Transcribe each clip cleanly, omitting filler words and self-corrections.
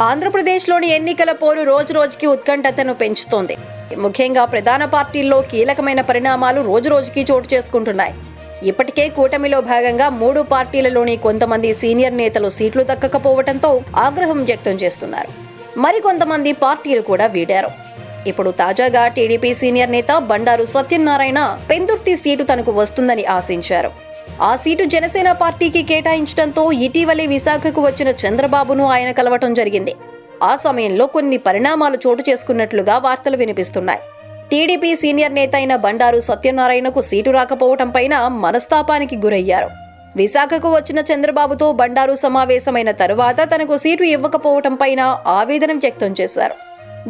ఆంధ్రప్రదేశ్లోని ఎన్నికల పోరు రోజురోజుకి ఉత్కంఠతను పెంచుతోంది. ముఖ్యంగా ప్రధాన పార్టీల్లో కీలకమైన పరిణామాలు రోజురోజుకి చోటు చేసుకుంటున్నాయి. ఇప్పటికే కూటమిలో భాగంగా 3 పార్టీలలోని కొంతమంది సీనియర్ నేతలు సీట్లు దక్కకపోవడంతో ఆగ్రహం వ్యక్తం చేస్తున్నారు. మరికొంతమంది పార్టీలు కూడా వీడారు. ఇప్పుడు తాజాగా టీడీపీ సీనియర్ నేత బండారు సత్యనారాయణ పెందుర్తి సీటు తనకు వస్తుందని ఆశించారు. ఆ సీటు జనసేన పార్టీకి కేటాయించడంతో ఇటీవలే విశాఖకు వచ్చిన చంద్రబాబును ఆయన కలవటం జరిగింది. ఆ సమయంలో కొన్ని పరిణామాలు చోటు చేసుకున్నట్లుగా వార్తలు వినిపిస్తున్నాయి. టీడీపీ సీనియర్ నేత అయిన బండారు సత్యనారాయణకు సీటు రాకపోవటం పైన మనస్తాపానికి గురయ్యారు. విశాఖకు వచ్చిన చంద్రబాబుతో బండారు సమావేశమైన తరువాత తనకు సీటు ఇవ్వకపోవటం పైన ఆవేదన వ్యక్తం చేశారు.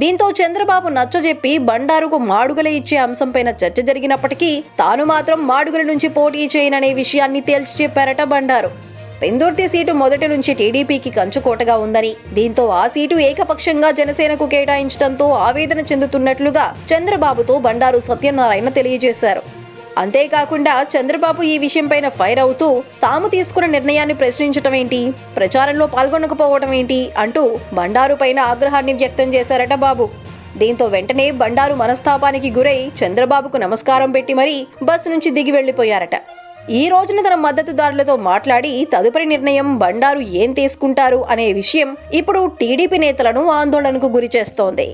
దీంతో చంద్రబాబు నచ్చజెప్పి బండారుకు మాడుగుల ఇచ్చే అంశంపైన చర్చ జరిగినప్పటికీ తాను మాత్రం మాడుగుల నుంచి పోటీ చేయననే విషయాన్ని తేల్చి చెప్పారట బండారు. పెందుర్తి సీటు మొదటి నుంచి టీడీపీకి కంచుకోటగా ఉందని, దీంతో ఆ సీటు ఏకపక్షంగా జనసేనకు కేటాయించడంతో ఆవేదన చెందుతున్నట్లుగా చంద్రబాబుతో బండారు సత్యనారాయణ తెలియజేశారు. అంతేకాకుండా చంద్రబాబు ఈ విషయంపైన ఫైర్ అవుతూ తాము తీసుకున్న నిర్ణయాన్ని ప్రశ్నించటం ఏంటి, ప్రచారంలో పాల్గొనకపోవడం ఏంటి అంటూ బండారు పైన ఆగ్రహాన్ని వ్యక్తం చేశారట బాబు. దీంతో వెంటనే బండారు మనస్తాపానికి గురై చంద్రబాబుకు నమస్కారం పెట్టి మరీ బస్సు నుంచి దిగి వెళ్లిపోయారట. ఈ రోజున తన మద్దతుదారులతో మాట్లాడి తదుపరి నిర్ణయం బండారు ఏం తీసుకుంటారు అనే విషయం ఇప్పుడు టీడీపీ నేతలను ఆందోళనకు గురి చేస్తోంది.